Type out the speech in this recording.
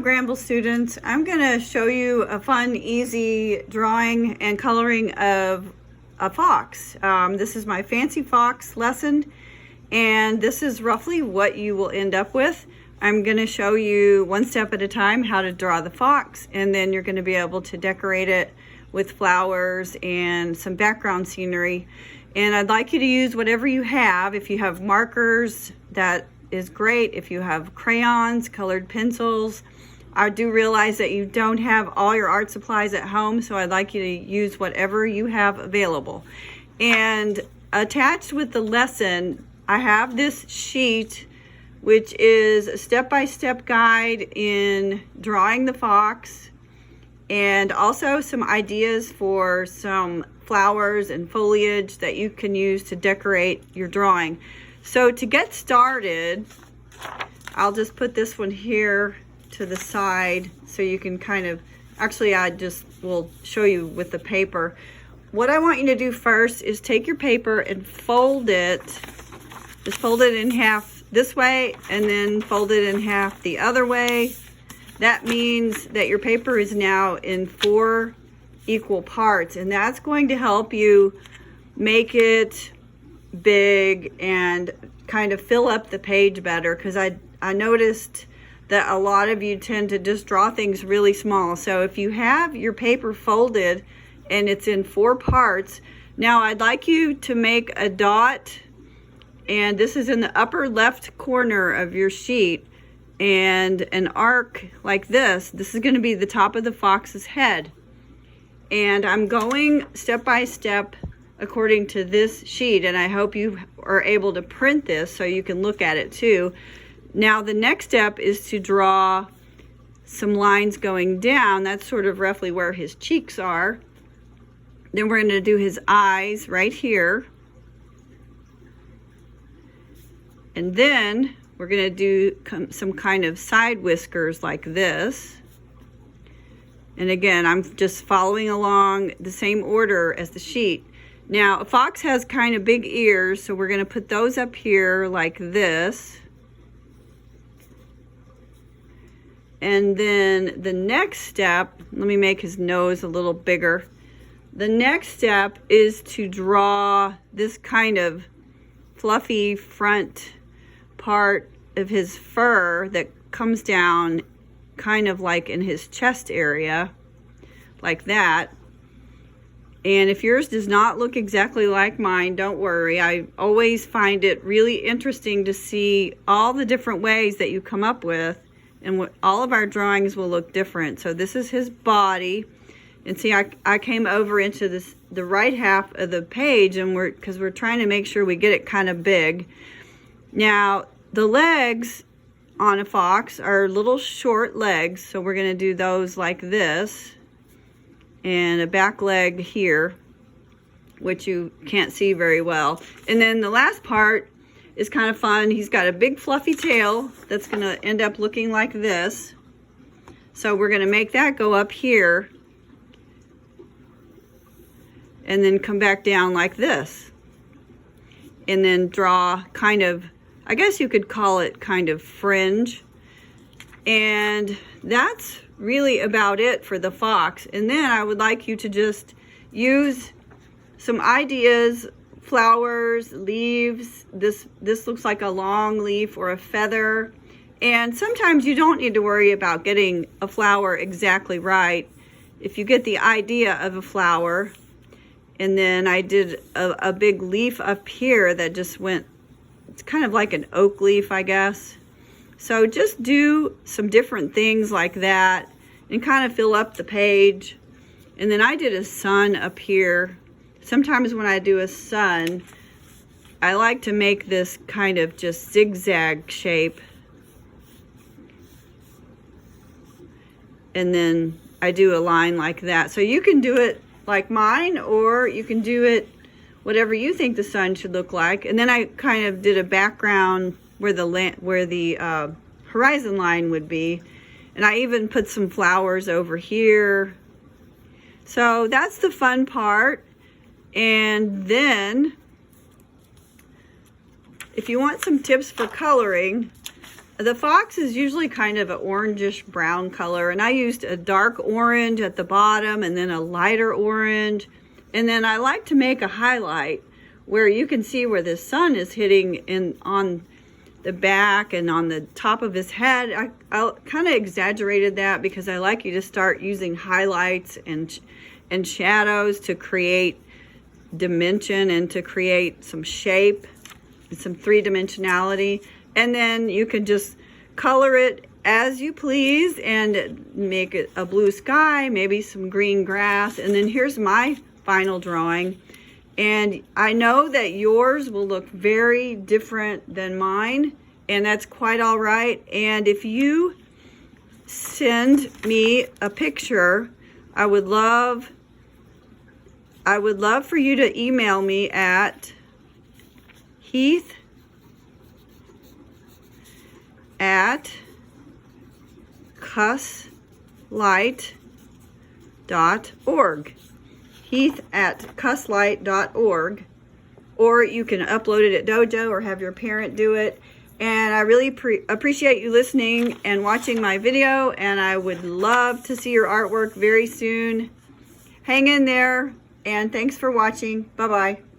Granville students. I'm going to show you a fun, easy drawing and coloring of a fox. This is my fancy fox lesson, and this is roughly what you will end up with. I'm going to show you one step at a time how to draw the fox, and then you're going to be able to decorate it with flowers and some background scenery. And I'd like you to use whatever you have. If you have markers, that is great. If you have crayons, colored pencils. I do realize that you don't have all your art supplies at home, so I'd like you to use whatever you have available. And attached with the lesson, I have this sheet, which is a step-by-step guide in drawing the fox, and also some ideas for some flowers and foliage that you can use to decorate your drawing. So to get started, I'll just put this one here to the side so you can kind of, actually I just will show you with the paper. What I want you to do first is take your paper and fold it, just fold it in half this way and then fold it in half the other way. That means that your paper is now in 4 equal parts, and that's going to help you make it big and kind of fill up the page better, because I noticed that a lot of you tend to just draw things really small. So if you have your paper folded and it's in 4 parts, now I'd like you to make a dot, and this is in the upper left corner of your sheet, and an arc like this. This is going to be the top of the fox's head, and I'm going step by step according to this sheet, and I hope you are able to print this so you can look at it too. Now the next step is to draw some lines going down. That's sort of roughly where his cheeks are. Then we're going to do his eyes right here, and then we're going to do some kind of side whiskers like this. And again, I'm just following along the same order as the sheet. Now, a fox has kind of big ears, so we're going to put those up here like this. And then the next step, let me make his nose a little bigger. The next step is to draw this kind of fluffy front part of his fur that comes down kind of like in his chest area, like that. And if yours does not look exactly like mine, don't worry. I always find it really interesting to see all the different ways that you come up with, and all of our drawings will look different. So this is his body, and see I came over into the right half of the page, and because we're trying to make sure we get it kind of big. Now the legs on a fox are little short legs, so we're going to do those like this, and a back leg here, which you can't see very well. And then the last part is kind of fun. He's got a big fluffy tail that's going to end up looking like this. So we're going to make that go up here and then come back down like this, and then draw kind of, I guess you could call it kind of fringe. And that's really about it for the fox. And then I would like you to just use some ideas, flowers, leaves. This looks like a long leaf or a feather. And sometimes you don't need to worry about getting a flower exactly right. If you get the idea of a flower, and then I did a big leaf up here that just went, it's kind of like an oak leaf, I guess. So just do some different things like that and kind of fill up the page. And then I did a sun up here. Sometimes when I do a sun, I like to make this kind of just zigzag shape. And then I do a line like that. So you can do it like mine, or you can do it whatever you think the sun should look like. And then I kind of did a background where the horizon line would be, and I even put some flowers over here. So that's the fun part. And then if you want some tips for coloring, the fox is usually kind of an orangish brown color, and I used a dark orange at the bottom and then a lighter orange. And then I like to make a highlight where you can see where the sun is hitting on the back and on the top of his head. I kind of exaggerated that because I like you to start using highlights and shadows to create dimension and to create some shape and some three-dimensionality. And then you can just color it as you please and make it a blue sky, maybe some green grass. And then here's my final drawing. And I know that yours will look very different than mine, and that's quite all right. And if you send me a picture, I would love for you to email me at heath@cusslight.org. heath@cusslight.org, or you can upload it at Dojo or have your parent do it. And I really appreciate you listening and watching my video, and I would love to see your artwork very soon. Hang in there, and thanks for watching. Bye-bye.